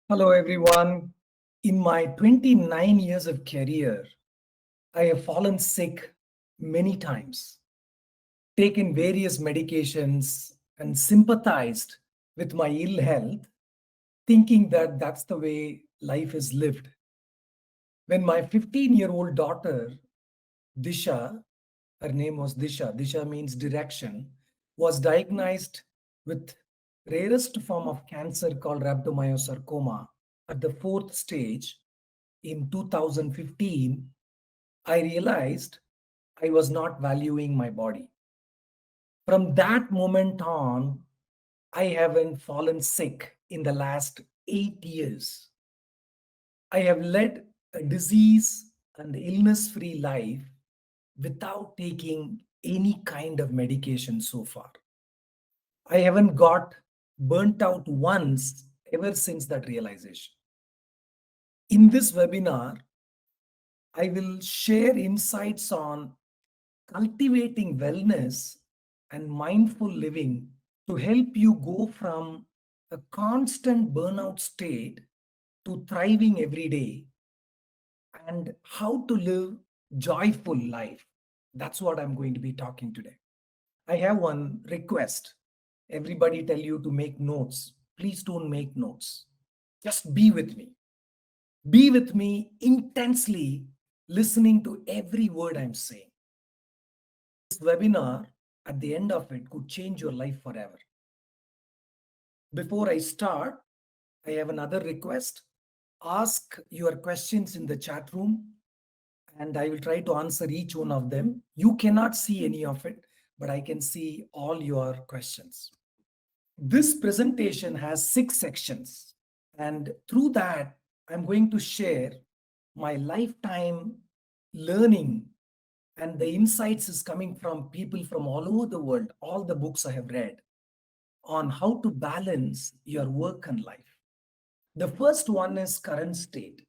Hello, everyone. In my 29 years of career, I have fallen sick many times, taken various medications, and sympathized with my ill health, thinking that that's the way life is lived. When my 15-year-old daughter, Disha, her name was Disha means direction, was diagnosed with rarest form of cancer called rhabdomyosarcoma at the fourth stage in 2015, I realized I was not valuing my body. From that moment on, I haven't fallen sick in the last 8 years. I have led a disease and illness free life without taking any kind of medication so far. I haven't got burnt out once ever since that realization. In this webinar, I will share insights on cultivating wellness and mindful living to help you go from a constant burnout state to thriving every day and how to live joyful life. That's what I'm going to be talking today. I have one request. Everybody tell you to make notes. Please don't make notes. Just be with me. Be with me intensely, listening to every word I'm saying. This webinar, at the end of it, could change your life forever. Before I start, I have another request. Ask your questions in the chat room, and I will try to answer each one of them. You cannot see any of it, but I can see all your questions. This presentation has 6 sections, and through that, I'm going to share my lifetime learning, and the insights is coming from people from all over the world, all the books I have read on how to balance your work and life. The first one is current state.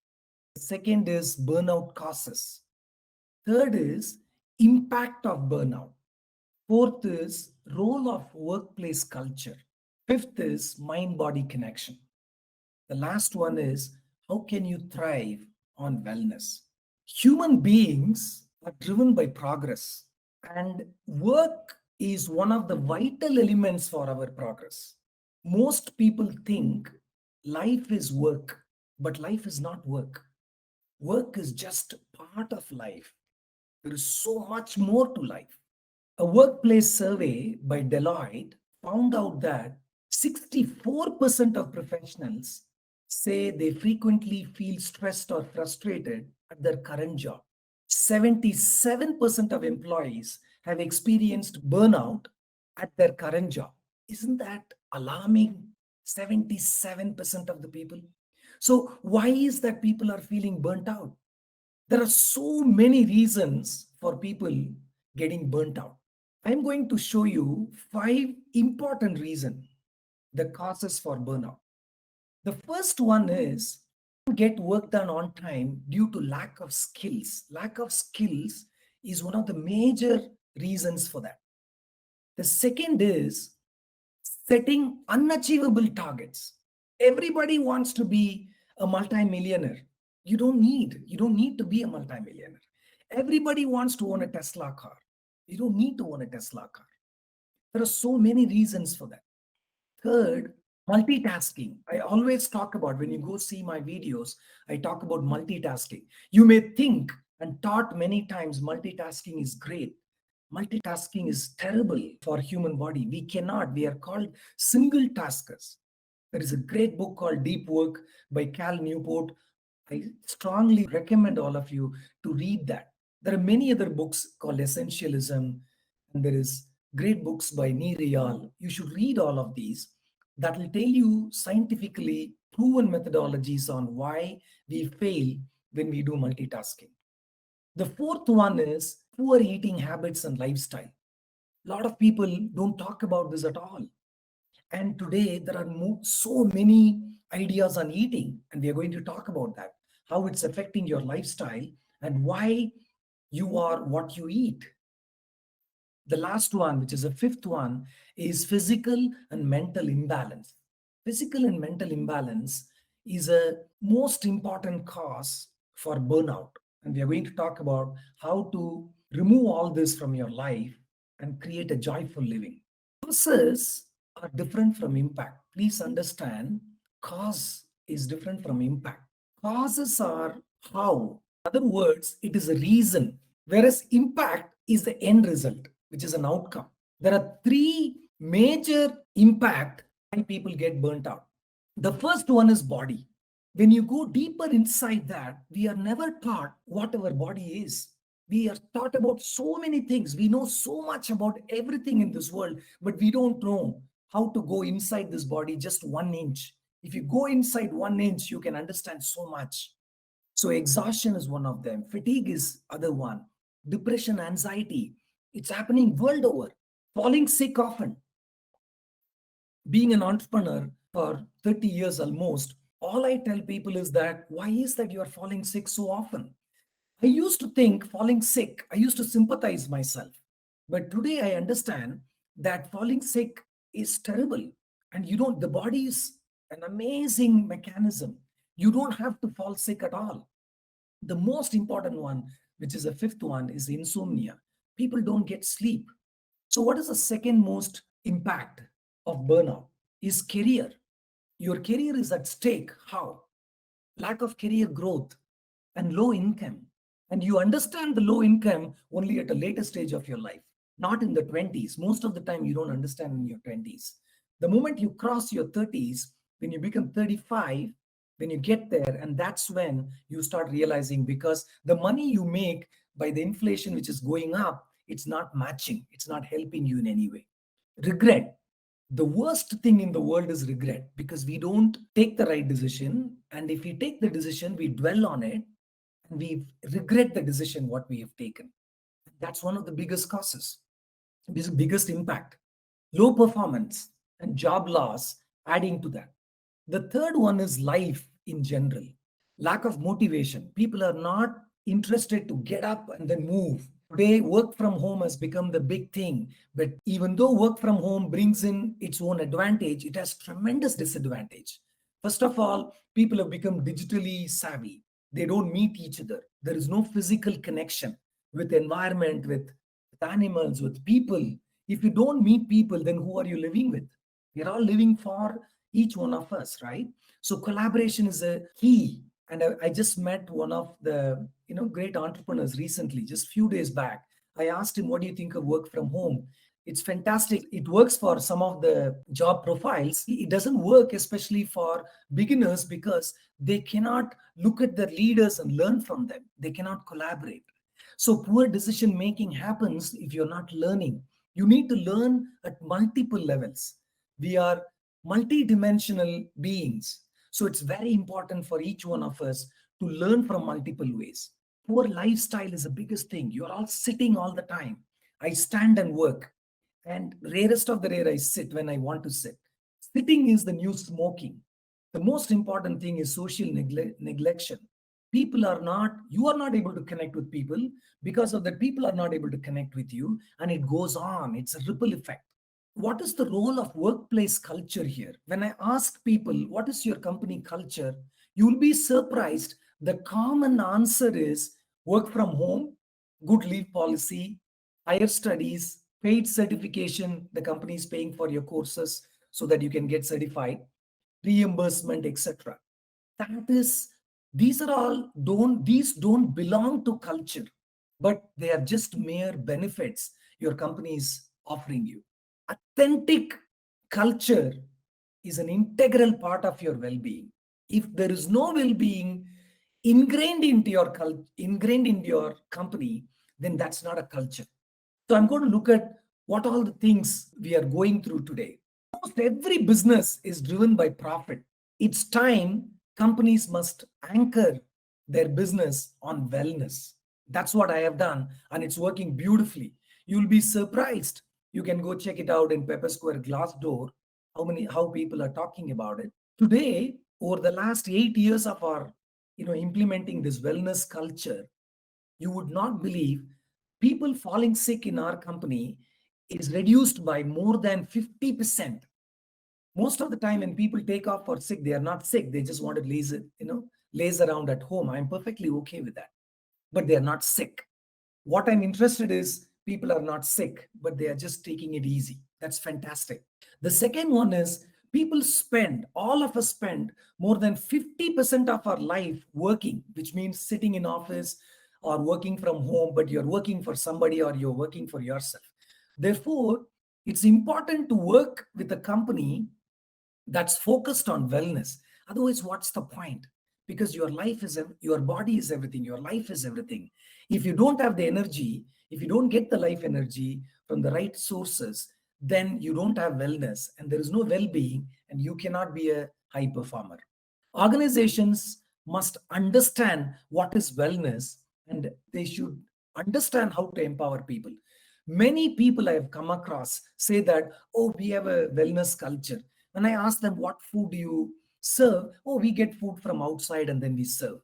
The second is burnout causes. Third is impact of burnout. Fourth is role of workplace culture. Fifth is mind body connection. The last one is how can you thrive on wellness? Human beings are driven by progress, and work is one of the vital elements for our progress. Most people think life is work, but life is not work. Work is just part of life. There is so much more to life. A workplace survey by Deloitte found out that 64% of professionals say they frequently feel stressed or frustrated at their current job. 77% of employees have experienced burnout at their current job. Isn't that alarming? 77% of the people. So, why is that people are feeling burnt out? There are so many reasons for people getting burnt out. I'm going to show you 5 important reasons, the causes for burnout. The first one is get work done on time due to lack of skills. Lack of skills is one of the major reasons for that. The second is setting unachievable targets. Everybody wants to be a multimillionaire. You don't need to be a multimillionaire. Everybody wants to own a Tesla car. You don't need to own a Tesla car. There are so many reasons for that. Third, multitasking. I always talk about, when you go see my videos, I talk about multitasking. You may think and taught many times multitasking is great. Multitasking is terrible for human body. We are called single taskers. There is a great book called Deep Work by Cal Newport. I strongly recommend all of you to read that. There are many other books called Essentialism, and there is great books by Neil. You should read all of these. That will tell you scientifically proven methodologies on why we fail when we do multitasking. The fourth one is poor eating habits and lifestyle. A lot of people don't talk about this at all. And today there are so many ideas on eating, and we are going to talk about that, how it's affecting your lifestyle and why you are what you eat. The last one, which is the fifth one, is physical and mental imbalance. Physical and mental imbalance is a most important cause for burnout. And we are going to talk about how to remove all this from your life and create a joyful living. Causes are different from impact. Please understand, cause is different from impact. Causes are how, in other words, it is a reason, whereas impact is the end result, which is an outcome. There are three major impact why people get burnt out. The first one is body. When you go deeper inside that, we are never taught what our body is. We are taught about so many things. We know so much about everything in this world, but we don't know how to go inside this body just 1 inch. If you go inside 1 inch, you can understand so much. So exhaustion is one of them. Fatigue is other one. Depression, anxiety, it's happening world over. Falling sick often. Being an entrepreneur for 30 years almost, all I tell people is that why is that you are falling sick so often? I used to think falling sick, I used to sympathize myself. But today I understand that falling sick is terrible. And you don't, the body is an amazing mechanism. You don't have to fall sick at all. The most important one, which is the fifth one, is insomnia. People don't get sleep. So, what is the second most impact of burnout? Is career. Your career is at stake. How? Lack of career growth and low income. And you understand the low income only at a later stage of your life, not in the 20s. Most of the time, you don't understand in your 20s. The moment you cross your 30s, when you become 35, when you get there, and that's when you start realizing because the money you make by the inflation which is going up, it's not matching, it's not helping you in any way. Regret. The worst thing in the world is regret because we don't take the right decision. And if we take the decision, we dwell on it and we regret the decision what we have taken. That's one of the biggest causes, biggest impact. Low performance and job loss adding to that. The third one is life in general. Lack of motivation. People are not interested to get up and then move. Today, work from home has become the big thing. But even though work from home brings in its own advantage, it has tremendous disadvantage. First of all, people have become digitally savvy. They don't meet each other. There is no physical connection with environment, with animals, with people. If you don't meet people, then who are you living with? We're all living for each one of us, right? So collaboration is a key. And I just met one of the great entrepreneurs recently, just few days back. I asked him, "What do you think of work from home?" It's fantastic. It works for some of the job profiles. It doesn't work, especially for beginners, because they cannot look at their leaders and learn from them. They cannot collaborate. So poor decision making happens if you're not learning. You need to learn at multiple levels. We are multidimensional beings. So it's very important for each one of us to learn from multiple ways. Poor lifestyle is the biggest thing. You're all sitting all the time. I stand and work. And rarest of the rare, I sit when I want to sit. Sitting is the new smoking. The most important thing is social neglection. People are not, you are not able to connect with people. Because of that, people are not able to connect with you. And it goes on. It's a ripple effect. What is the role of workplace culture here? When I ask people, what is your company culture? You'll be surprised. The common answer is work from home, good leave policy, higher studies, paid certification. The company is paying for your courses so that you can get certified, reimbursement, etc. That is, these are all these don't belong to culture, but they are just mere benefits your company is offering you. Authentic culture is an integral part of your well-being. If there is no well-being ingrained into your company, then that's not a culture. So I'm going to look at what all the things we are going through today. Almost every business is driven by profit. It's time companies must anchor their business on wellness. That's what I have done, and it's working beautifully. You'll be surprised. You can go check it out in Pepper Square Glassdoor, how people are talking about it. Today, over the last 8 years of our implementing this wellness culture, you would not believe people falling sick in our company is reduced by more than 50%. Most of the time when people take off for sick, they are not sick, they just want to laze around at home. I'm perfectly okay with that, but they are not sick. What I'm interested is people are not sick, but they are just taking it easy. That's fantastic. The second one is people spend, all of us spend more than 50% of our life working, which means sitting in office or working from home, but you're working for somebody or you're working for yourself. Therefore, it's important to work with a company that's focused on wellness. Otherwise, what's the point? Because your life is your body is everything, your life is everything. If you don't have the energy, if you don't get the life energy from the right sources, then you don't have wellness and there is no well-being, and you cannot be a high performer. Organizations must understand what is wellness, and they should understand how to empower people. Many people I have come across say that, oh, we have a wellness culture. When I ask them, what food do you serve? Oh, we get food from outside and then we serve.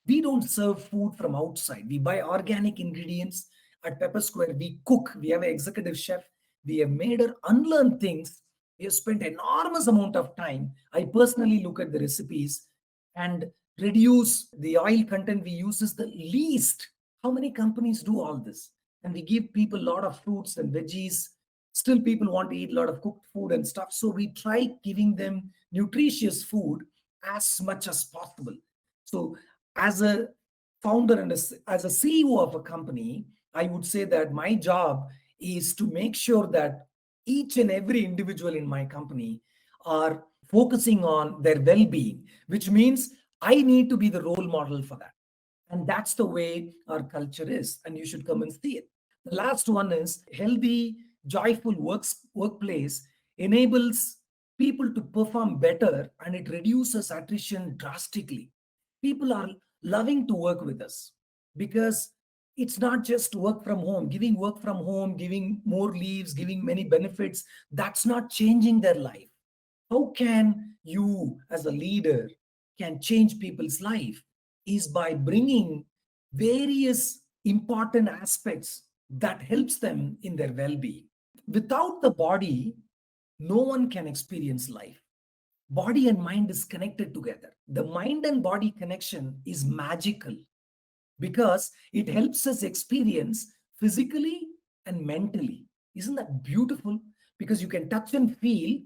We don't serve food from outside. We buy organic ingredients at Pepper Square. We cook. We have an executive chef. We have made her unlearn things. We have spent enormous amount of time. I personally look at the recipes and reduce the oil content we use is the least. How many companies do all this? And we give people a lot of fruits and veggies. Still, people want to eat a lot of cooked food and stuff. So we try giving them nutritious food as much as possible. So as a founder and as a CEO of a company, I would say that my job is to make sure that each and every individual in my company are focusing on their well-being, which means I need to be the role model for that. And that's the way our culture is, and you should come and see it. The last one is healthy, joyful workplace enables people to perform better and it reduces attrition drastically. People are loving to work with us because it's not just work from home. Giving work from home, giving more leaves, giving many benefits, that's not changing their life. How can you as a leader can change people's life is by bringing various important aspects that helps them in their well-being. Without the body, no one can experience life. Body and mind is connected together. The mind and body connection is magical because it helps us experience physically and mentally. Isn't that beautiful? Because you can touch and feel,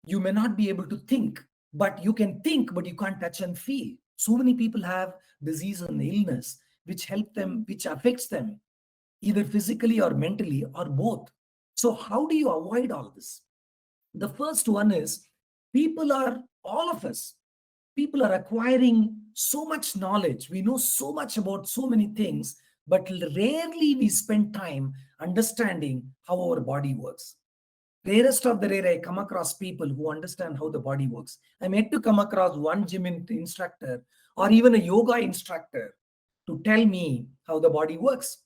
you may not be able to think, but you can think, but you can't touch and feel. So many people have disease and illness which help them, which affects them either physically or mentally or both. So how do you avoid all this? The first one is people are, all of us, people are acquiring so much knowledge. We know so much about so many things, but rarely we spend time understanding how our body works. Rarest of the rare, I come across people who understand how the body works. I'm yet to come across one gym instructor or even a yoga instructor to tell me how the body works.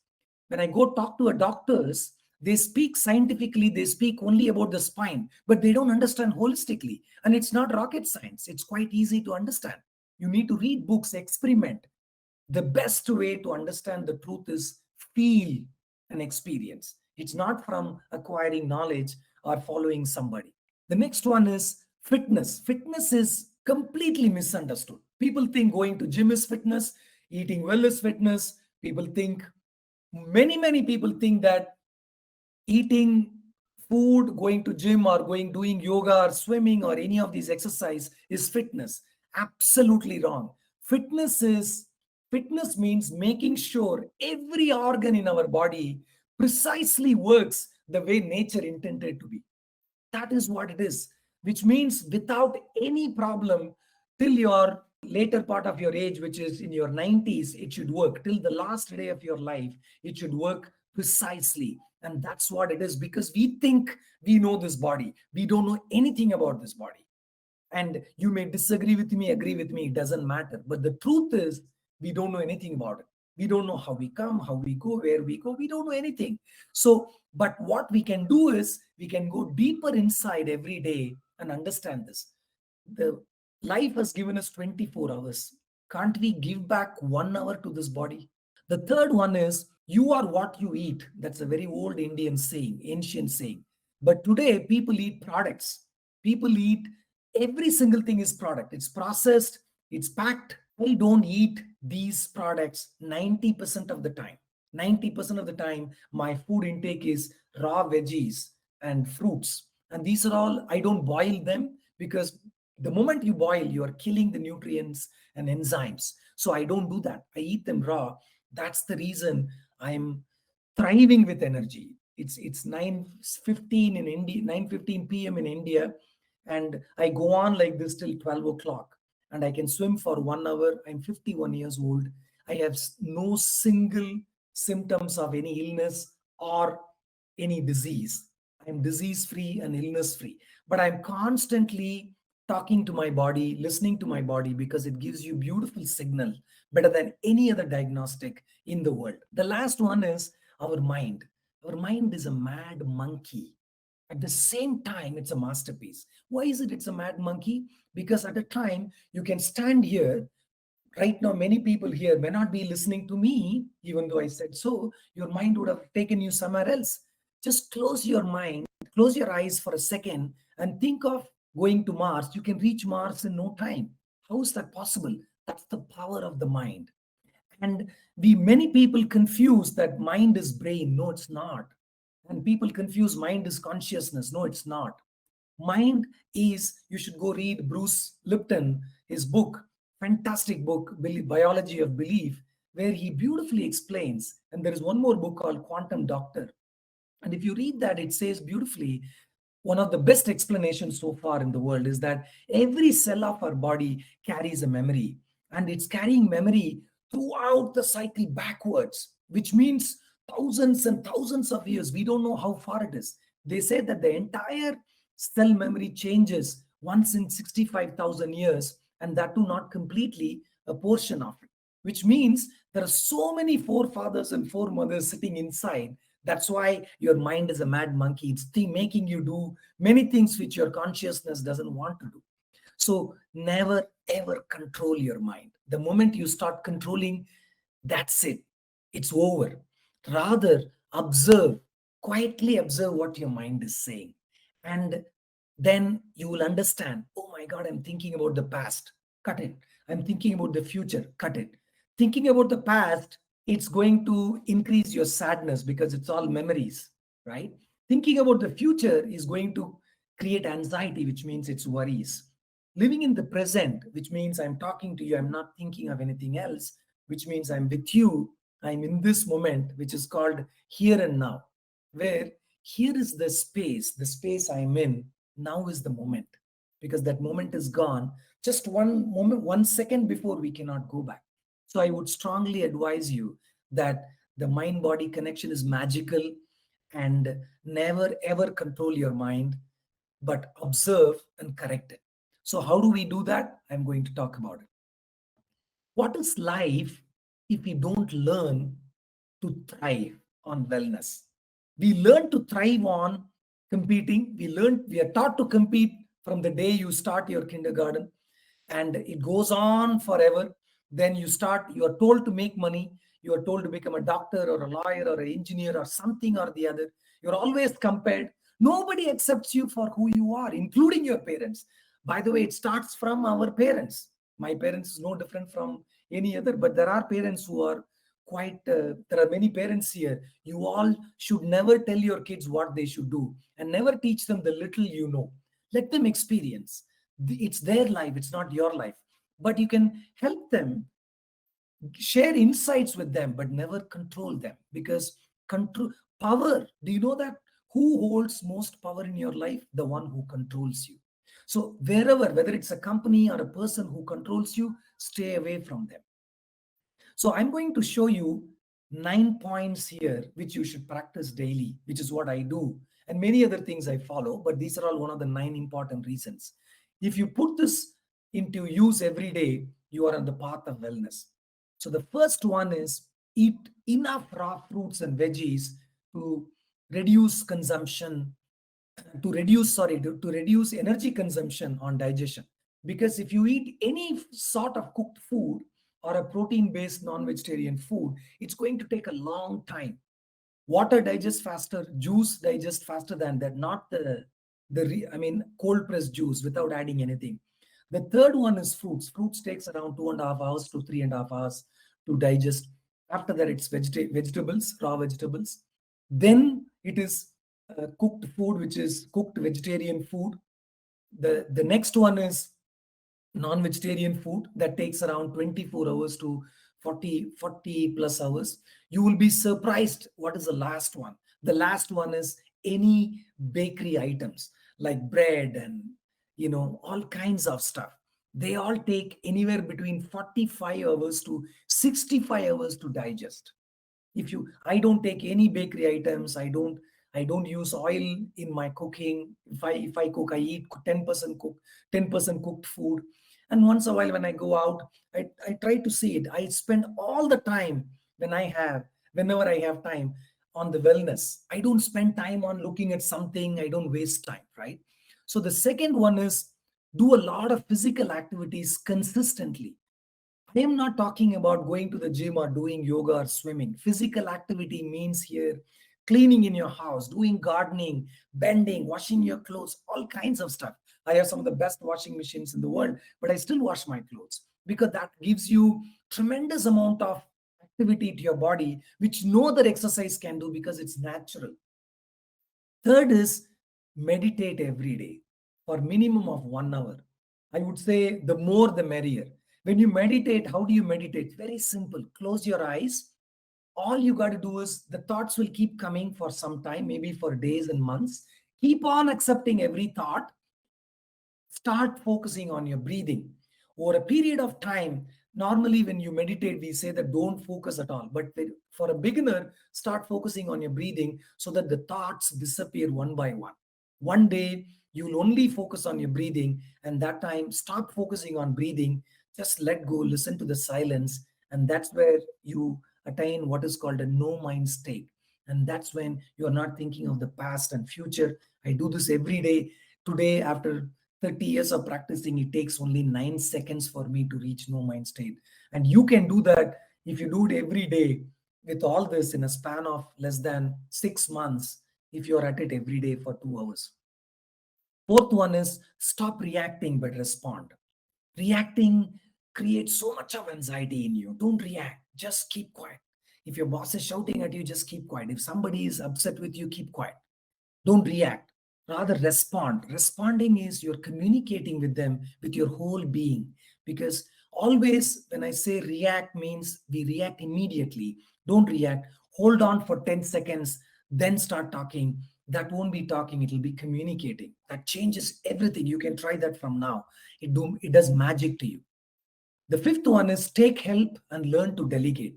When I go talk to a doctors, they speak scientifically, they speak only about the spine, but they don't understand holistically. And it's not rocket science. It's quite easy to understand. You need to read books, experiment. The best way to understand the truth is feel and experience. It's not from acquiring knowledge or following somebody. The next one is fitness. Fitness is completely misunderstood. People think going to gym is fitness, eating well is fitness. People think, many people think that eating food, going to gym or doing yoga or swimming or any of these exercise is fitness. Absolutely wrong. Fitness is fitness means making sure every organ in our body precisely works the way nature intended to be. That is what it is, which means without any problem till your later part of your age, which is in your 90s, it should work. Till the last day of your life, it should work precisely. And that's what it is, because we think we know this body. We don't know anything about this body. And you may disagree with me, agree with me, it doesn't matter. But the truth is, we don't know anything about it. We don't know how we come, how we go, where we go. We don't know anything. So, but what we can do is we can go deeper inside every day and understand this. The life has given us 24 hours. Can't we give back 1 hour to this body? The third one is you are what you eat. That's a very old Indian saying, ancient saying. But today people eat products. People eat every single thing is product. It's processed, it's packed. I don't eat these products 90% of the time. 90% of the time, my food intake is raw veggies and fruits. And these are all, I don't boil them because the moment you boil, you are killing the nutrients and enzymes. So I don't do that. I eat them raw. That's the reason I'm thriving with energy. It's 9:15 in India, 9:15 p.m. in India, and I go on like this till 12 o'clock. And I can swim for 1 hour. I'm 51 years old. I have no single symptoms of any illness or any disease. I'm disease free and illness free. But I'm constantly talking to my body, listening to my body because it gives you beautiful signal, better than any other diagnostic in the world. The last one is our mind. Our mind is a mad monkey. At the same time, it's a masterpiece. Why is it it's a mad monkey? Because at a time, you can stand here. Right now, many people here may not be listening to me, even though I said so. Your mind would have taken you somewhere else. Just close your mind, close your eyes for a second, and think of going to Mars. You can reach Mars in no time. How is that possible? That's the power of the mind. And we many people confuse that mind is brain. No, it's not. And people confuse mind is consciousness. No, it's not. Mind is, you should go read Bruce Lipton, his book, fantastic book, Biology of Belief, where he beautifully explains. And there is one more book called Quantum Doctor. And if you read that, it says beautifully, one of the best explanations so far in the world is that every cell of our body carries a memory, and it's carrying memory throughout the cycle backwards, which means thousands and thousands of years. We don't know how far it is. They say that the entire cell memory changes once in 65,000 years, and that too not completely, a portion of it, which means there are so many forefathers and foremothers sitting inside. That's why your mind is a mad monkey. It's making you do many things which your consciousness doesn't want to do. So never ever control your mind. The moment you start controlling, that's it. It's over. Rather, observe, quietly observe what your mind is saying. And then you will understand, oh my God, I'm thinking about the past. Cut it. I'm thinking about the future. Cut it. Thinking about the past, it's going to increase your sadness because it's all memories, right? Thinking about the future is going to create anxiety, which means it's worries. Living in the present, which means I'm talking to you, I'm not thinking of anything else, which means I'm with you, I'm in this moment, which is called here and now, where here is the space I'm in, now is the moment, because that moment is gone. Just one moment, 1 second before, we cannot go back. So I would strongly advise you that the mind body connection is magical, and never ever control your mind, but observe and correct it. So, how do we do that? I'm going to talk about it. What is life if we don't learn to thrive on wellness? We learn to thrive on competing. We are taught to compete from the day you start your kindergarten, and it goes on forever. Then you are told to make money. You are told to become a doctor or a lawyer or an engineer or something or the other. You're always compared. Nobody accepts you for who you are, including your parents. By the way, it starts from our parents. My parents is no different from any other, but there are parents who are there are many parents here. You all should never tell your kids what they should do, and never teach them the little you know. Let them experience. It's their life, it's not your life. But you can help them, share insights with them, but never control them, because control power. Do you know that who holds most power in your life? The one who controls you. So wherever, whether it's a company or a person who controls you, stay away from them. So I'm going to show you 9 points here, which you should practice daily, which is what I do. And many other things I follow, but these are all one of the 9 important reasons. If you put this into use every day, you are on the path of wellness. So the first one is eat enough raw fruits and veggies to reduce consumption, to reduce energy consumption on digestion. Because if you eat any sort of cooked food or a protein based non-vegetarian food, it's going to take a long time. Water digests faster, juice digests faster than that, not the cold pressed juice without adding anything. The third one is fruits. Fruits takes around 2.5 hours to 3.5 hours to digest. After that, it's vegetables, raw vegetables. Then it is cooked food, which is cooked vegetarian food. The next one is non-vegetarian food that takes around 24 hours to 40 plus hours. You will be surprised what is the last one. The last one is any bakery items like bread and all kinds of stuff. They all take anywhere between 45 hours to 65 hours to digest. If you I don't take any bakery items. I don't use oil in my cooking. If I cook, I eat 10% cooked food. And once a while when I go out, I try to see it. I spend all the time whenever I have time on the wellness. I don't spend time on looking at something. I don't waste time, right? So the second one is do a lot of physical activities consistently. I am not talking about going to the gym or doing yoga or swimming. Physical activity means here cleaning in your house, doing gardening, bending, washing your clothes, all kinds of stuff. I have some of the best washing machines in the world, but I still wash my clothes because that gives you tremendous amount of activity to your body, which no other exercise can do because it's natural. Third is meditate every day for minimum of 1 hour. I would say the more the merrier. When you meditate, how do you meditate? Very simple. Close your eyes. All you got to do is the thoughts will keep coming for some time, maybe for days and months. Keep on accepting every thought. Start focusing on your breathing over a period of time. Normally when you meditate, we say that don't focus at all, but for a beginner, start focusing on your breathing so that the thoughts disappear one by one. One day you'll only focus on your breathing, and that time stop focusing on breathing. Just let go, listen to the silence, and that's where you attain what is called a no mind state. And that's when you are not thinking of the past and future. I do this every day. Today, after 30 years of practicing, it takes only 9 seconds for me to reach no mind state. And you can do that if you do it every day with all this in a span of less than 6 months, if you're at it every day for 2 hours. Fourth one is stop reacting but respond. Reacting creates so much of anxiety in you. Don't react, just keep quiet. If your boss is shouting at you, just keep quiet. If somebody is upset with you, keep quiet. Don't react, rather respond. Responding is you're communicating with them with your whole being. Because always when I say react means we react immediately. Don't react. Hold on for 10 seconds, then start talking. That won't be talking, it'll be communicating. That changes everything. You can try that from now. It does magic to you. The fifth one is take help and learn to delegate.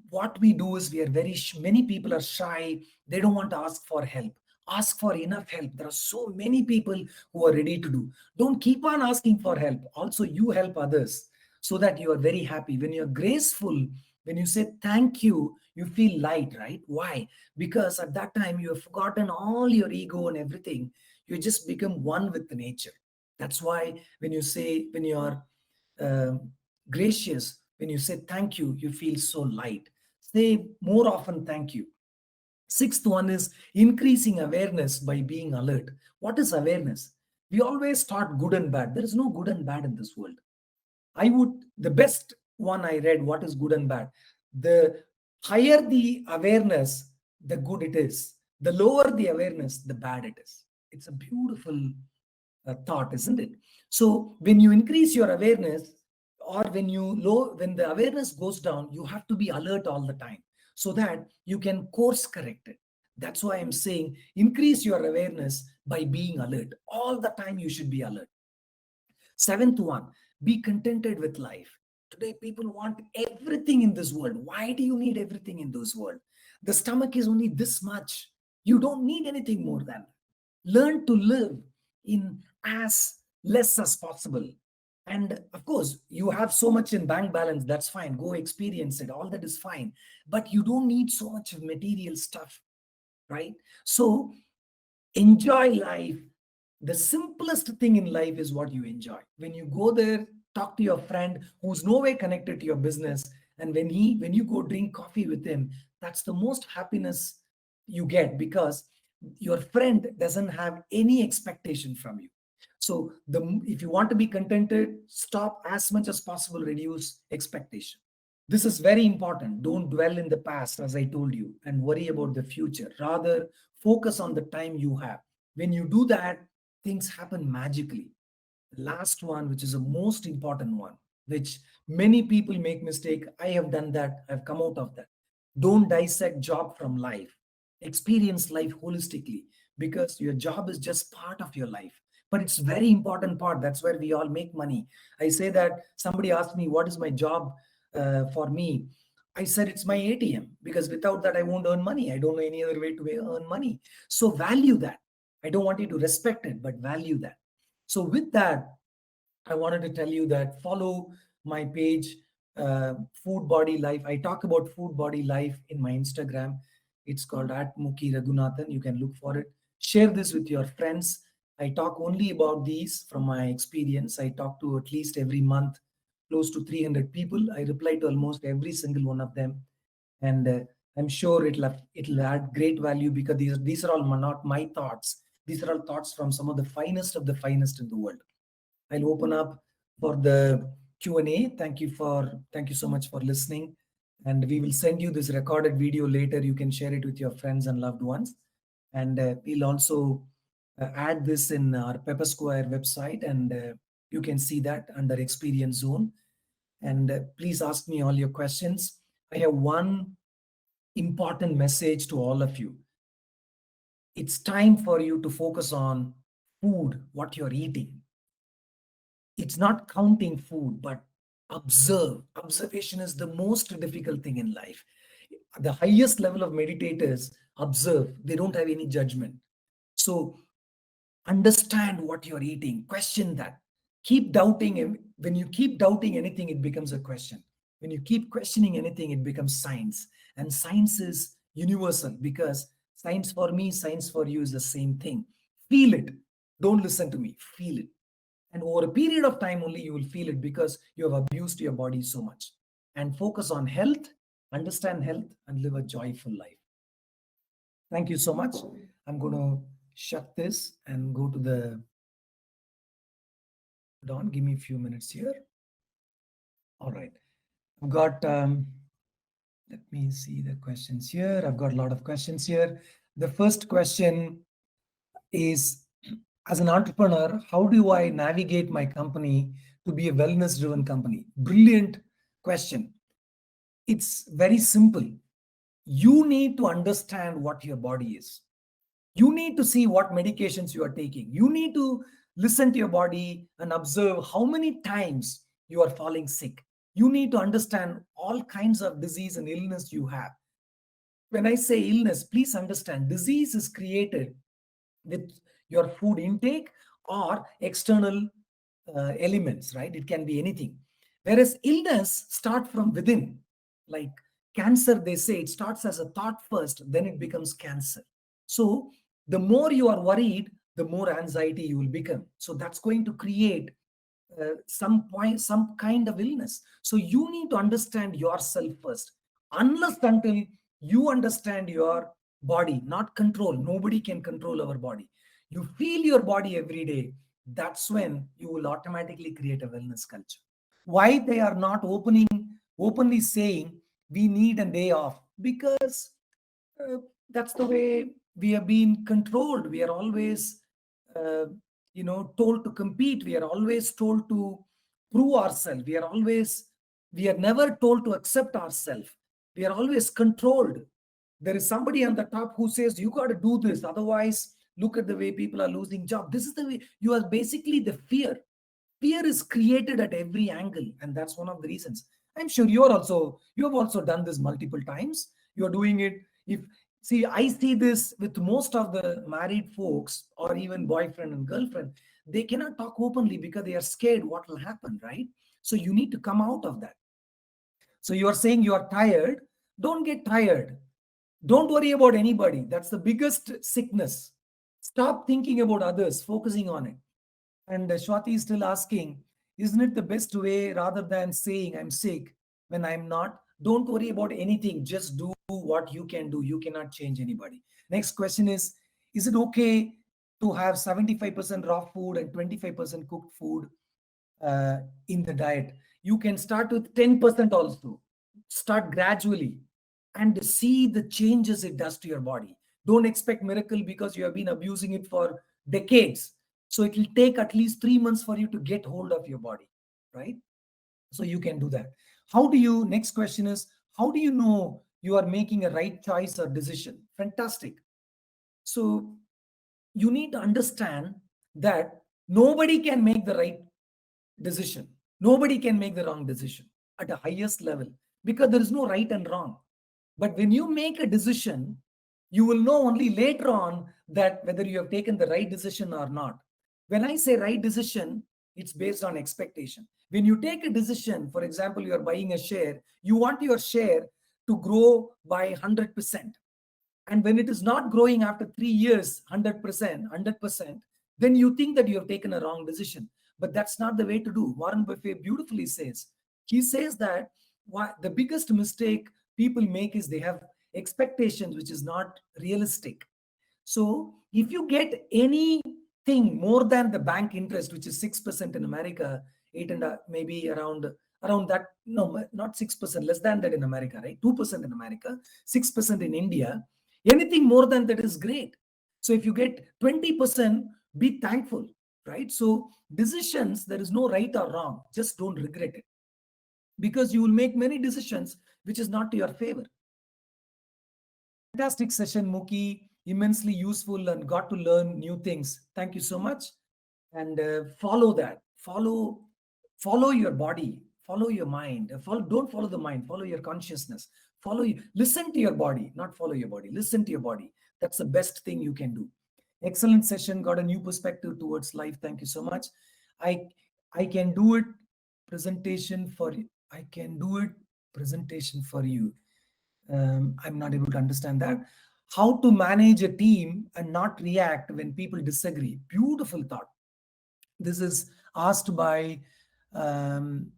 What we do is we are many people are shy. They don't want to ask for help. Ask for enough help. There are so many people who are ready to do. Don't keep on asking for help. Also you help others so that you are very happy. When you're graceful, when you say thank you, you feel light, right? Why? Because at that time you have forgotten all your ego and everything. You just become one with the nature. That's why when you are um, gracious, when you say thank you, you feel so light. Say more often thank you. Sixth one is increasing awareness by being alert. What is awareness? We always thought good and bad. There is no good and bad in this world. The best one I read, what is good and bad? The higher the awareness, the good it is. The lower the awareness, the bad it is. It's a beautiful thought, isn't it? So when you increase your awareness, or when the awareness goes down, you have to be alert all the time so that you can course correct it. That's why I'm saying increase your awareness by being alert. All the time you should be alert. Seventh one, be contented with life. Today, people want everything in this world. Why do you need everything in this world? The stomach is only this much. You don't need anything more than. Learn to live in as less as possible. And of course, you have so much in bank balance. That's fine. Go experience it. All that is fine. But you don't need so much of material stuff, right? So enjoy life. The simplest thing in life is what you enjoy. When you go there, talk to your friend who's no way connected to your business, and when you go drink coffee with him, that's the most happiness you get, because Your friend doesn't have any expectation from you. So if you want to be contented, stop as much as possible, reduce expectation. This is very important. Don't dwell in the past, as I told you, and worry about the future. Rather, focus on the time you have. When you do that, things happen magically. Last one, which is the most important one, which many people make mistake. I have done that. I've come out of that. Don't dissect job from life. Experience life holistically, because your job is just part of your life, but it's very important part. That's where we all make money. I say that somebody asked me what is my job, for me. I said it's my ATM, because without that I won't earn money. I don't know any other way to earn money. So value that. I don't want you to respect it, but value that. So with that, I wanted to tell you that follow my page, Food Body Life. I talk about Food Body Life in my Instagram. It's called at Muki Raghunathan. You can look for it. Share this with your friends. I talk only about these from my experience. I talk to at least every month close to 300 people. I reply to almost every single one of them, and I'm sure it'll add great value, because these are all not my thoughts. These are all thoughts from some of the finest in the world. I'll open up for the Q&A. Thank you so much for listening. And we will send you this recorded video later. You can share it with your friends and loved ones. And we'll also add this in our Pepper Square website, and you can see that under Experience Zone. And please ask me all your questions. I have one important message to all of you. It's time for you to focus on food, what you're eating. It's not counting food, but observe. Observation is the most difficult thing in life. The highest level of meditators observe, they don't have any judgment. So understand what you're eating, question that. Keep doubting. When you keep doubting anything, it becomes a question. When you keep questioning anything, it becomes science. And science is universal, because science for me, science for you is the same thing. Feel it. Don't listen to me. Feel it. And over a period of time only you will feel it, because you have abused your body so much. And focus on health, understand health, and live a joyful life. Thank you so much. I'm going to shut this and go to the Don. Give me a few minutes here. All right. I've got, let me see the questions here. I've got a lot of questions here. The first question is, as an entrepreneur, how do I navigate my company to be a wellness driven company? Brilliant question. It's very simple. You need to understand what your body is. You need to see what medications you are taking. You need to listen to your body and observe how many times you are falling sick. You need to understand all kinds of disease and illness you have. When I say illness, please understand disease is created with your food intake or external elements, right? It can be anything. Whereas illness start from within. Like cancer, they say it starts as a thought first, then it becomes cancer. So the more you are worried, the more anxiety you will become. So that's going to create some kind of illness. So you need to understand yourself first. Unless until you understand your body, not control. Nobody can control our body. You feel your body every day. That's when you will automatically create a wellness culture. Why they are not openly saying we need a day off? Because uh, that's the way we have been controlled. We are always uh, told to compete. We are always told to prove ourselves. We are never told to accept ourselves. We are always controlled. There is somebody on the top who says you got to do this, otherwise look at the way people are losing job. This is the way you are. Basically the fear is created at every angle, and that's one of the reasons. I'm sure you have also done this multiple times. You're doing it. If See, I see this with most of the married folks, or even boyfriend and girlfriend. They cannot talk openly because they are scared what will happen, right? So you need to come out of that. So you are saying you are tired. Don't get tired. Don't worry about anybody. That's the biggest sickness. Stop thinking about others, focusing on it. And Swati is still asking, isn't it the best way, rather than saying I'm sick when I'm not? Don't worry about anything. Just do what you can do. You cannot change anybody. Next question is, Is it okay to have 75% raw food and 25% cooked food uh, in the diet? You can start with 10% also. Start gradually and see the changes it does to your body. Don't expect miracle because you have been abusing it for decades. So it will take at least 3 months for you to get hold of your body, right? So you can do that. How do you, next question is, how do you know you are making a right choice or decision? Fantastic. So you need to understand that nobody can make the right decision. Nobody can make the wrong decision at the highest level because there is no right and wrong. But when you make a decision, you will know only later on that whether you have taken the right decision or not. When I say right decision, it's based on expectation. When you take a decision, for example, you are buying a share, you want your share to grow by 100%. And when it is not growing after 3 years 100%, then you think that you have taken a wrong decision. But that's not the way to do. Warren Buffett beautifully says, he says that the biggest mistake people make is they have expectations which is not realistic. So if you get anything more than the bank interest, which is 6% in America, eight and maybe around that, no, not 6%, less than that in America, right? 2% in America, 6% in India. Anything more than that is great. So if you get 20%, be thankful, right? So decisions, there is no right or wrong. Just don't regret it, because you will make many decisions which is not to your favor. Fantastic session, Muki. Immensely useful and got to learn new things. Thank you so much. And follow that. Follow your body. Follow your mind. Don't follow the mind. Follow your consciousness. Listen to your body, not follow your body. Listen to your body. That's the best thing you can do. Excellent session. Got a new perspective towards life. Thank you so much. I I can do it. Presentation for I can do it. Presentation for you. I'm not able to understand that. How to manage a team and not react when people disagree. Beautiful thought. This is asked by um,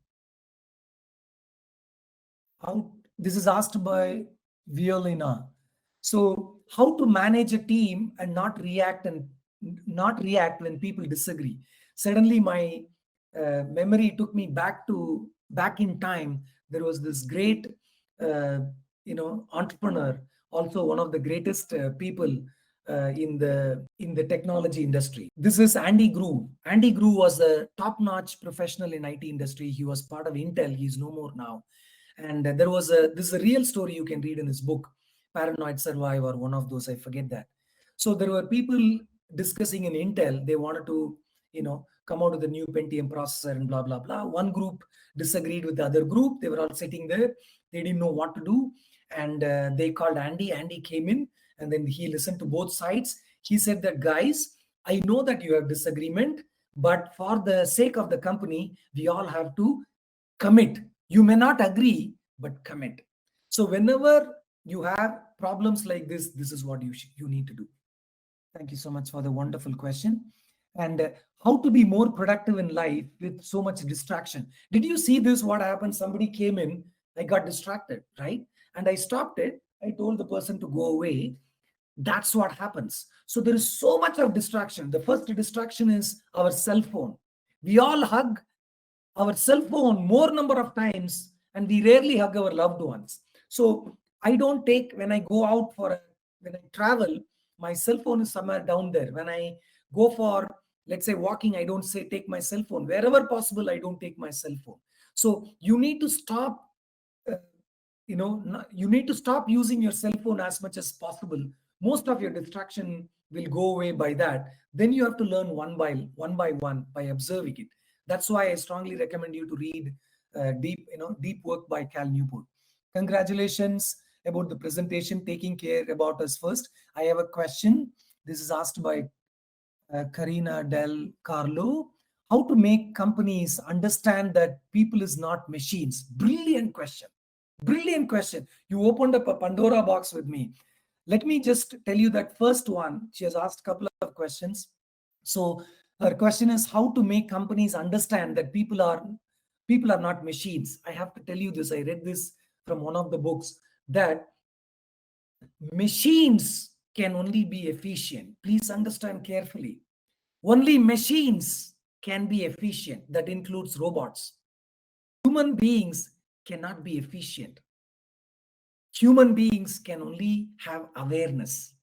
how this is asked by Violina. So how to manage a team and not react when people disagree. Suddenly my memory took me back in time. There was this great uh, entrepreneur, also one of the greatest people in the technology industry. This is Andy Grove. Andy Grove was a top-notch professional in IT industry. He was part of Intel. He's no more now. And this is a real story you can read in his book, Paranoid Survive, or one of those, I forget that. So there were people discussing in Intel. They wanted to come out with a new Pentium processor and blah blah blah. One group disagreed with the other group. They were all sitting there. They didn't know what to do, and they called Andy. Andy came in, and then he listened to both sides. He said that, guys, I know that you have disagreement, but for the sake of the company, we all have to commit. You may not agree, but commit. So whenever you have problems like this is what you need to do. Thank you so much for the wonderful question. And how to be more productive in life with so much distraction. Did you see this? What happened? Somebody came in, I got distracted, right? And I stopped it. I told the person to go away. That's what happens. So there is so much of distraction. The first distraction is our cell phone. We all hug our cell phone more number of times, and we rarely hug our loved ones. So I don't take, when I go out when I travel, my cell phone is somewhere down there. When I go for, let's say, walking, I don't say take my cell phone. Wherever possible, I don't take my cell phone. So you need to stop uh, you need to stop using your cell phone as much as possible. Most of your distraction will go away by that. Then you have to learn one by observing it. That's why I strongly recommend you to read deep work by Cal Newport. Congratulations about the presentation, taking care about us first. I have a question. This is asked by Karina Del Carlo. How to make companies understand that people is not machines? Brilliant question. Brilliant question. You opened up a Pandora box with me. Let me just tell you that first one. She has asked a couple of questions. So her question is how to make companies understand that people are not machines. I have to tell you this. I read this from one of the books that machines can only be efficient. Please understand carefully. Only machines can be efficient. That includes robots. Human beings cannot be efficient. Human beings can only have awareness.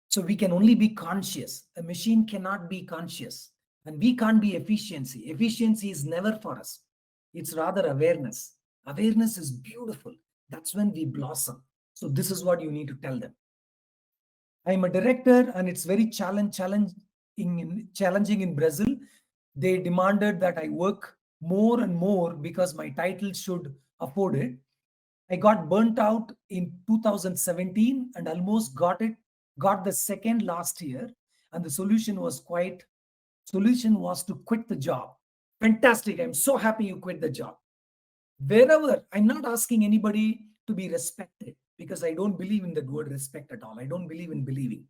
So we can only be conscious. A machine cannot be conscious. And we can't be efficiency. Efficiency is never for us. It's rather awareness. Awareness is beautiful. That's when we blossom. So this is what you need to tell them. I'm a director, and it's very challenging in Brazil. They demanded that I work more and more because my title should afford it. I got burnt out in 2017 and almost got the second last year. And the solution was to quit the job. Fantastic. I'm so happy you quit the job. Wherever, I'm not asking anybody to be respected because I don't believe in that word respect at all. I don't believe in believing.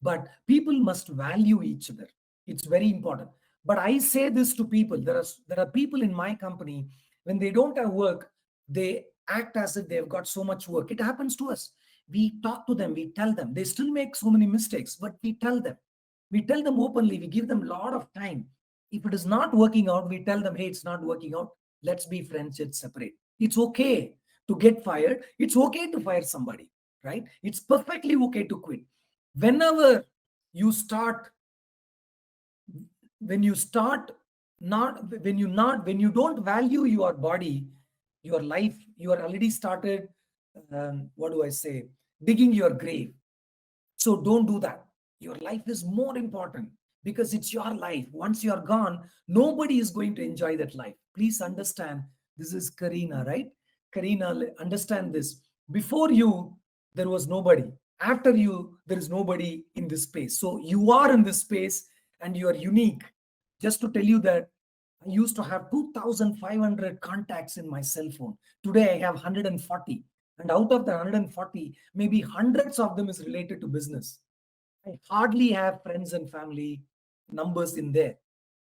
But people must value each other. It's very important. But I say this to people. There are people in my company, when they don't have work, they act as if they've got so much work. It happens to us. We talk to them, we tell them. They still make so many mistakes, but we tell them. We tell them openly, we give them a lot of time. If it is not working out, we tell them, hey, it's not working out. Let's be friends, let's separate. It's okay to get fired. It's okay to fire somebody, right? It's perfectly okay to quit. Whenever you start, when you start not, when you don't value your body, your life, you are already started, what do I say, digging your grave. So don't do that. Your life is more important because it's your life. Once you're gone, nobody is going to enjoy that life. Please understand. This is Karina, right? Karina, understand this. Before you, there was nobody. After you, there is nobody in this space. So you are in this space and you are unique. Just to tell you that I used to have 2,500 contacts in my cell phone. Today I have 140. And out of the 140, maybe hundreds of them is related to business. I hardly have friends and family numbers in there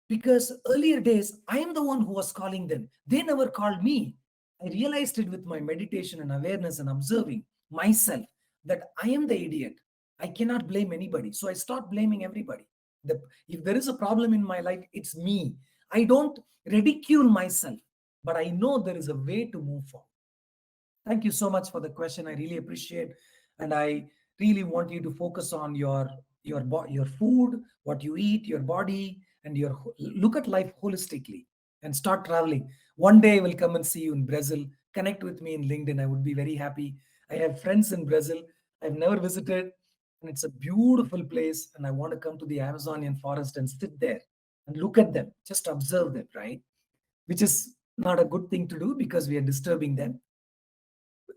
because earlier days, I am the one who was calling them. They never called me. I realized it with my meditation and awareness and observing myself that I am the idiot. I cannot blame anybody. So I start blaming everybody. If there is a problem in my life, it's me. I don't ridicule myself, but I know there is a way to move forward. Thank you so much for the question. I really appreciate, and I really want you to focus on your food, what you eat, your body, and look at life holistically and start traveling. One day I will come and see you in Brazil. Connect with me in LinkedIn. I would be very happy. I have friends in Brazil. I've never visited, and it's a beautiful place. And I want to come to the Amazonian forest and sit there and look at them, just observe them, right? Which is not a good thing to do because we are disturbing them.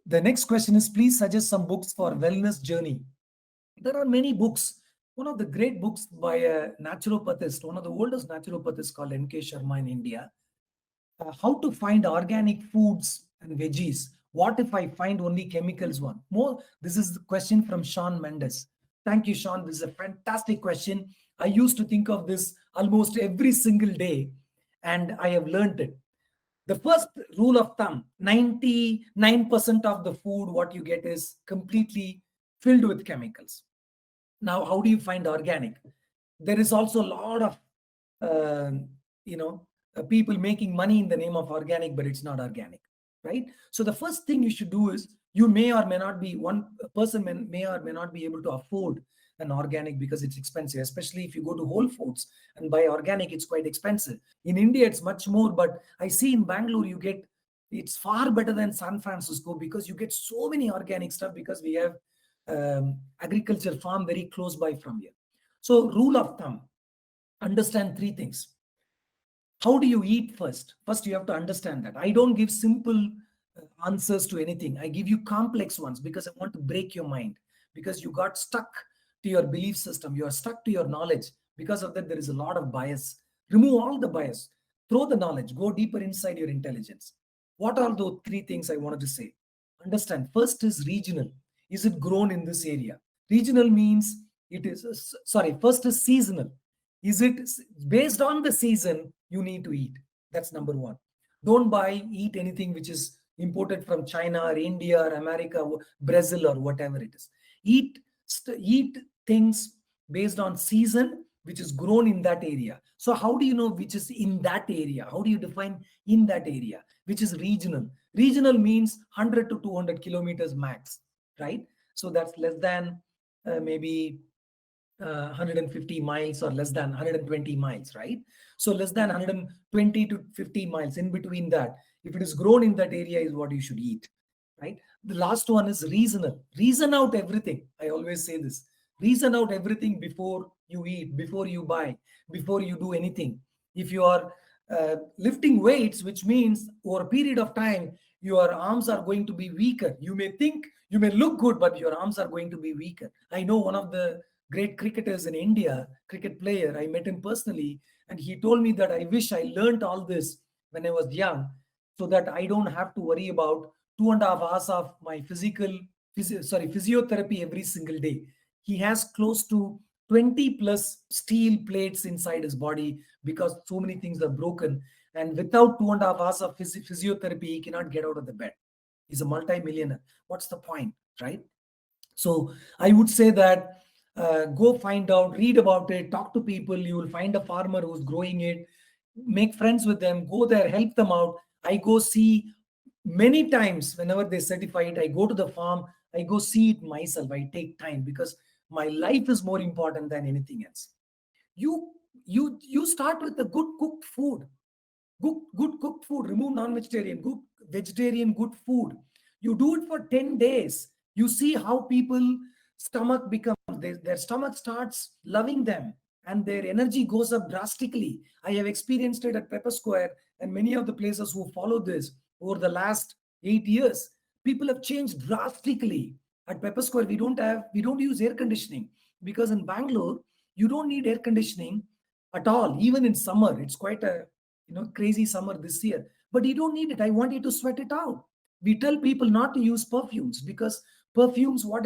The next question is, please suggest some books for wellness journey. There are many books. One of the great books by a naturopathist, one of the oldest naturopathists called N.K. Sharma in India, How to Find Organic Foods and Veggies. What if I find only chemicals one? More. This is the question from Sean Mendes. Thank you, Sean. This is a fantastic question. I used to think of this almost every single day, and I have learned it. The first rule of thumb, 99% of the food what you get is completely filled with chemicals. Now, how do you find organic? There is also a lot of uh, you know people making money in the name of organic, but it's not organic, right? So the first thing you should do is, you may or may not be, one person may or may not be able to afford an organic because it's expensive, especially if you go to Whole Foods and buy organic. It's quite expensive. In India it's much more, but I see in Bangalore it's far better than San Francisco because you get so many organic stuff because we have agriculture farm very close by from here. So rule of thumb, understand three things. How do you eat first? First, you have to understand that. I don't give simple answers to anything. I give you complex ones because I want to break your mind, because you got stuck to your belief system. You are stuck to your knowledge. Because of that, there is a lot of bias. Remove all the bias. Throw the knowledge. Go deeper inside your intelligence. What are those three things I wanted to say? Understand. First is regional. Is it grown in this area? Regional means it is, sorry, first is seasonal. Is it based on the season you need to eat? That's number one. Don't eat anything which is imported from China or India or America, Brazil or whatever it is. Eat eat things based on season, which is grown in that area. So how do you know which is in that area? How do you define in that area? Which is regional. Regional means 100 to 200 kilometers max, right? So that's less than maybe 150 miles or less than 120 miles, right? So less than 120 to 50 miles, in between that, if it is grown in that area, is what you should eat, right? The last one is reasonable. Reason out everything. I always say this. Reason out everything before you eat, before you buy, before you do anything. If you are lifting weights, which means over a period of time, your arms are going to be weaker. You may think you may look good, but your arms are going to be weaker. I know one of the great cricketers in India, cricket player. I met him personally, and he told me that I wish I learned all this when I was young, so that I don't have to worry about 2.5 hours of my physiotherapy every single day. He has close to 20 plus steel plates inside his body because so many things are broken. And without 2.5 hours of physiotherapy, he cannot get out of the bed. He's a multi-millionaire. What's the point, right? So I would say that go find out, read about it, talk to people. You will find a farmer who's growing it, make friends with them, go there, help them out. I go see many times whenever they certify it. I go to the farm, I go see it myself. I take time because my life is more important than anything else. You you start with the good cooked food. Good cooked food. Remove non-vegetarian. Good vegetarian, good food. You do it for 10 days. You see how people stomach becomes, their stomach starts loving them and their energy goes up drastically. I have experienced it at Pepper Square and many of the places who follow this over the last 8 years. People have changed drastically. At Pepper Square, we don't use air conditioning because in Bangalore, you don't need air conditioning at all. Even in summer, it's quite a crazy summer this year, but you don't need it. I want you to sweat it out. We tell people not to use perfumes because perfumes, what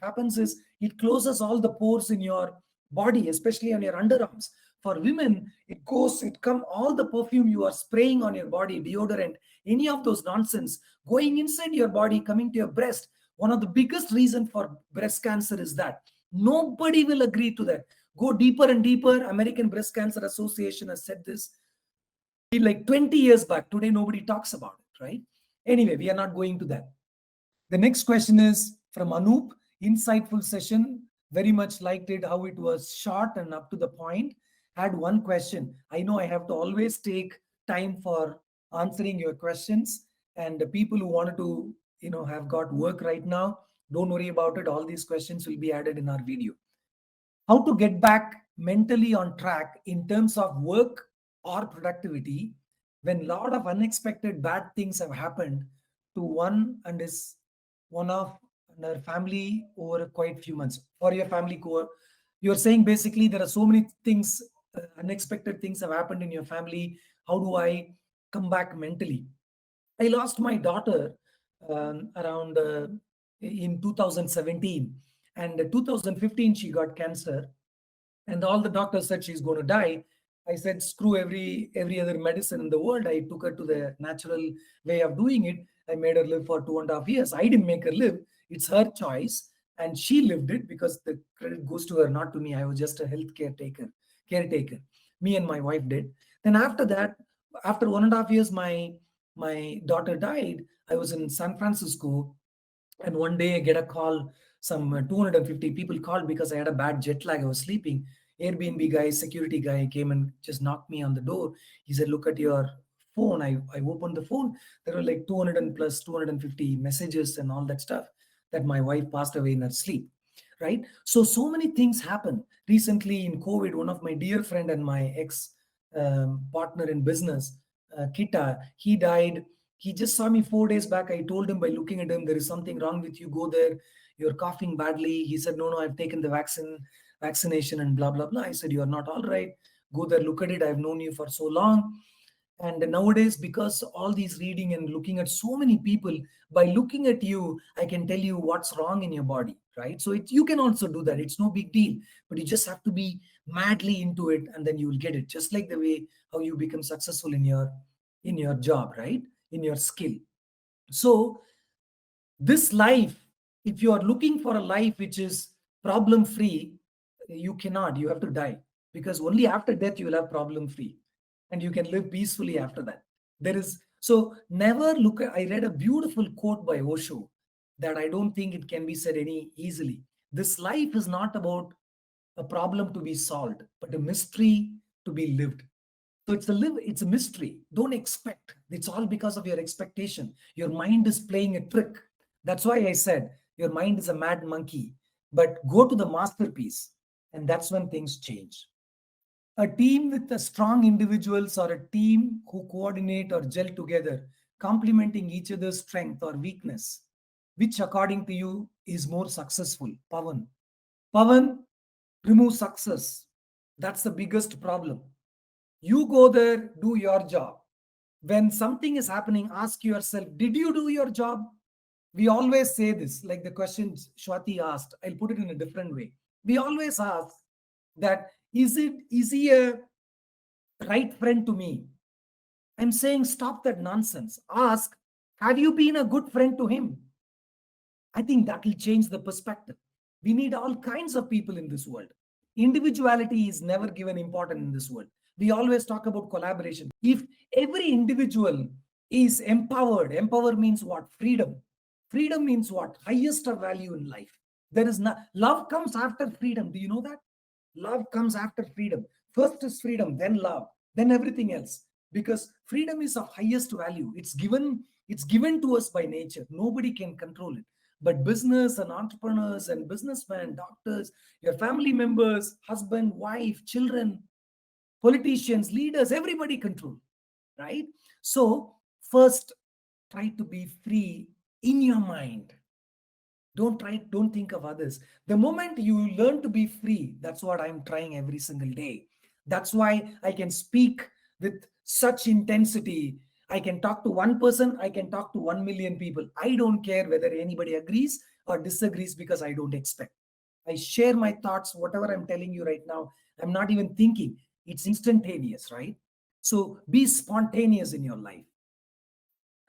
happens is it closes all the pores in your body, especially on your underarms. For women, it come all the perfume you are spraying on your body, deodorant, any of those nonsense going inside your body, coming to your breast. One of the biggest reason for breast cancer is that nobody will agree to that. Go deeper and deeper. American Breast Cancer Association has said this like 20 years back. Today, nobody talks about it, right? Anyway, we are not going to that. The next question is from Anup. Insightful session. Very much liked it, how it was short and up to the point. Had one question. I know I have to always take time for answering your questions. And the people who wanted to, have got work right now, don't worry about it. All these questions will be added in our video. How to get back mentally on track in terms of work or productivity when a lot of unexpected bad things have happened to one of their family over quite few months. For your family core, you're saying basically there are so many things, unexpected things have happened in your family. How do I come back mentally? I lost my daughter around in 2017, and 2015 she got cancer, and all the doctors said she's going to die. I said screw every other medicine in the world. I took her to the natural way of doing it. I made her live for 2.5 years. I didn't make her live. It's her choice, and she lived it because the credit goes to her, not to me. I was just a health caretaker. Me and my wife did. Then after that, after 1.5 years, my daughter died. I was in San Francisco, and one day I get a call. Some 250 people called because I had a bad jet lag. I was sleeping. Airbnb guy, security guy came and just knocked me on the door. He said, "Look at your phone." I opened the phone. There were like 200 and plus 250 messages and all that stuff that my wife passed away in her sleep. Right. So many things happen. Recently in COVID, one of my dear friend and my ex partner in business, Kita, he died. He just saw me 4 days back. I told him by looking at him, there is something wrong with you. Go there. You're coughing badly. He said, no, I've taken the vaccination and blah, blah, blah. I said, you're not all right. Go there, look at it. I've known you for so long. And nowadays, because all these reading and looking at so many people, by looking at you, I can tell you what's wrong in your body, right? So you can also do that. It's no big deal, but you just have to be madly into it, and then you will get it. Just like the way how you become successful in your job, right? In your skill. So this life, if you are looking for a life which is problem free, you cannot. You have to die, because only after death you will have problem free, and you can live peacefully after that. There is so never look at, I read a beautiful quote by Osho that I don't think it can be said any easily. This life is not about a problem to be solved, but a mystery to be lived. So it's a mystery. Don't expect. It's all because of your expectation. Your mind is playing a trick. That's why I said your mind is a mad monkey. But go to the masterpiece, and that's when things change. A team with a strong individuals, or a team who coordinate or gel together, complementing each other's strength or weakness, which according to you is more successful? Pavan. Pavan, remove success. That's the biggest problem. You go there, do your job. When something is happening, ask yourself, did you do your job? We always say this, like the question Shwati asked. I'll put it in a different way. We always ask that, is he a right friend to me? I'm saying stop that nonsense. Ask, have you been a good friend to him? I think that will change the perspective. We need all kinds of people in this world. Individuality is never given important in this world. We always talk about collaboration. If every individual is empowered, empower means what? Freedom. Freedom means what? Highest of value in life. There is not love comes after freedom. Do you know that? Love comes after freedom. First is freedom, then love, then everything else. Because freedom is of highest value. It's given to us by nature. Nobody can control it. But business and entrepreneurs and businessmen, doctors, your family members, husband, wife, children, politicians, leaders, everybody control, right? So first, try to be free in your mind. Don't think of others. The moment you learn to be free, that's what I'm trying every single day. That's why I can speak with such intensity. I can talk to one person, I can talk to 1 million people. I don't care whether anybody agrees or disagrees, because I don't expect. I share my thoughts. Whatever I'm telling you right now, I'm not even thinking. It's instantaneous, right? So be spontaneous in your life.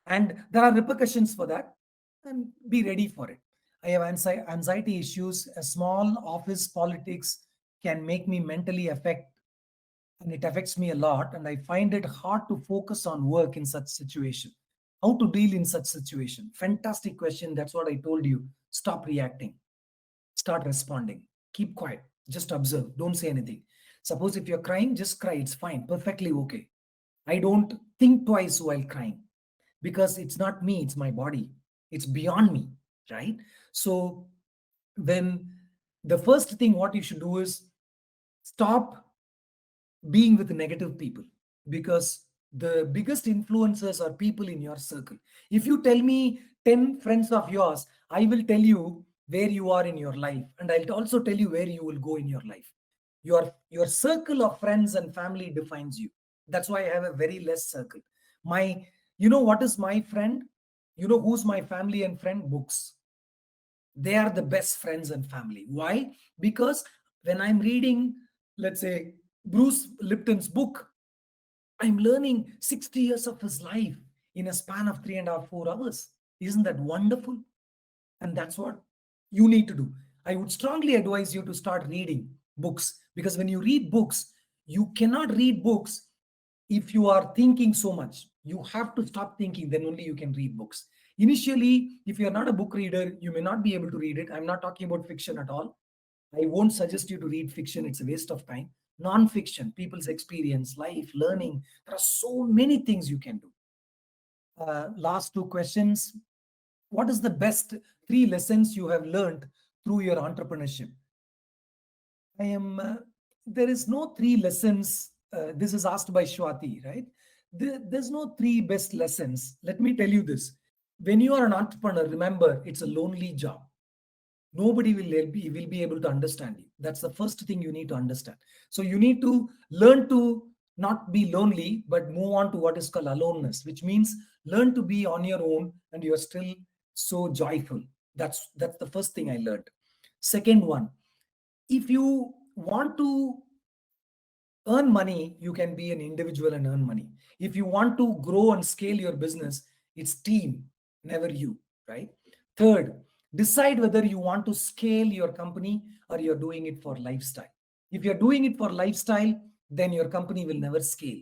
And there are repercussions for that, and be ready for it. I have anxiety issues. A small office politics can make me mentally affect, and it affects me a lot, and I find it hard to focus on work in such situation. How to deal in such situation? Fantastic question. That's what I told you. Stop reacting, start responding. Keep quiet, just observe, don't say anything. Suppose if you're crying, just cry. It's fine, perfectly okay. I don't think twice while crying, because it's not me, it's my body. It's beyond me, right? So when the first thing what you should do is stop being with negative people, because the biggest influencers are people in your circle. If you tell me 10 friends of yours, I will tell you where you are in your life, and I'll also tell you where you will go in your life. Your circle of friends and family defines you. That's why I have a very less circle. My You know what is my friend? You know who's my family and friend? Books. They are the best friends and family. Why? Because when I'm reading, let's say, Bruce Lipton's book, I'm learning 60 years of his life in a span of 3.5, 4 hours. Isn't that wonderful? And that's what you need to do. I would strongly advise you to start reading books, because when you read books, you cannot read books if you are thinking so much. You have to stop thinking, then only you can read books. Initially, if you're not a book reader, you may not be able to read it. I'm not talking about fiction at all. I won't suggest you to read fiction, it's a waste of time. Non-fiction, people's experience, life, learning. There are so many things you can do. Last two questions. What is the best three lessons you have learned through your entrepreneurship? I am, there is no three lessons. This is asked by Shwati, right? There's no three best lessons. Let me tell you this. When you are an entrepreneur, remember, it's a lonely job. Nobody will be able to understand you. That's the first thing you need to understand. So you need to learn to not be lonely, but move on to what is called aloneness, which means learn to be on your own and you're still so joyful. That's the first thing I learned. Second one, if you want to earn money, you can be an individual and earn money. If you want to grow and scale your business, it's team, never you, right? Third, Decide whether you want to scale your company or you're doing it for lifestyle. If you're doing it for lifestyle, then your company will never scale.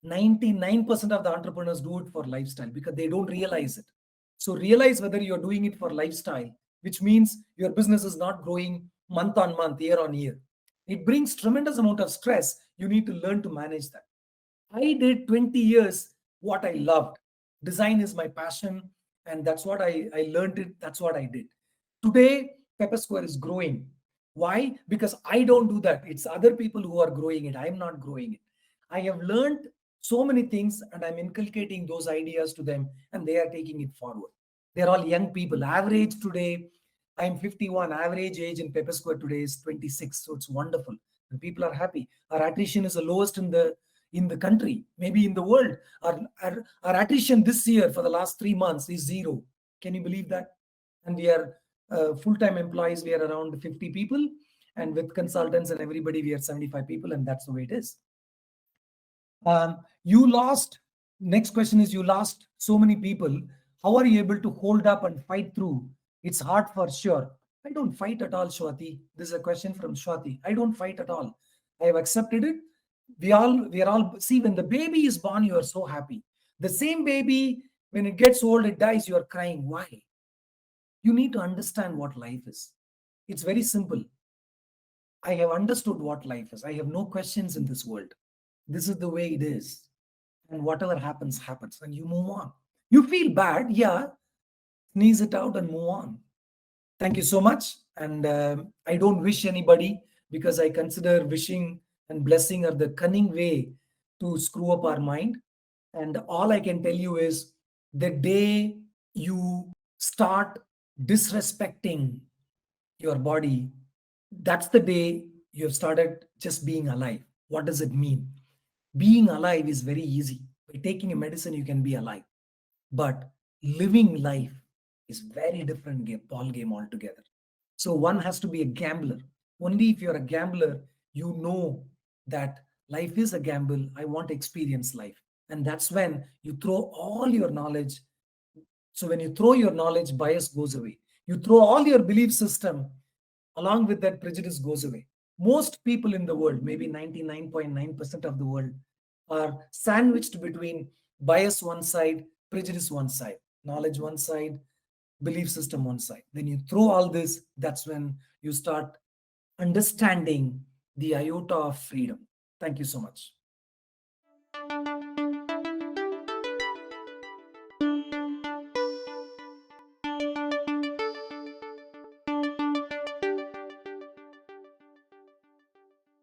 99% of the entrepreneurs do it for lifestyle because they don't realize it. So realize whether you're doing it for lifestyle, which means your business is not growing month on month, year on year. It brings tremendous amount of stress. You need to learn to manage that. I did 20 years what I loved. Design is my passion, and that's what I learned it. That's what I did. Today, Pepper Square is growing. Why? Because I don't do that. It's other people who are growing it. I'm not growing it. I have learned so many things and I'm inculcating those ideas to them and they are taking it forward. They're all young people. Average today, I'm 51. Average age in Pepper Square today is 26. So it's wonderful. And people are happy. Our attrition is the lowest in the country, maybe in the world. Our attrition this year for the last 3 months is zero. Can you believe that? And we are full-time employees. We are around 50 people. And with consultants and everybody, we are 75 people. And that's the way it is. You lost, next question is, you lost so many people. How are you able to hold up and fight through? It's hard for sure. I don't fight at all, Shwati. This is a question from Shwati. I don't fight at all. I have accepted it. We are all see, when the baby is born, you are so happy. The same baby, when it gets old, it dies, you are crying. Why? You need to understand what life is. It's very simple. I have understood what life is. I have no questions in this world. This is the way it is. And whatever happens, happens. And you move on. You feel bad, yeah, sneeze it out and move on. Thank you so much. And I don't wish anybody because I consider wishing and blessing are the cunning way to screw up our mind. And all I can tell you is the day you start disrespecting your body, that's the day you have started just being alive. What does it mean? Being alive is very easy. By taking a medicine, you can be alive. But living life is very different ball game altogether. So one has to be a gambler. Only if you're a gambler, you know that life is a gamble. I want to experience life. And that's when you throw all your knowledge. So when you throw your knowledge, bias goes away. You throw all your belief system, along with that, prejudice goes away. Most people in the world, maybe 99.9% of the world, are sandwiched between bias one side, prejudice one side, knowledge one side, belief system one side. When you throw all this, that's when you start understanding the iota of freedom. Thank you so much.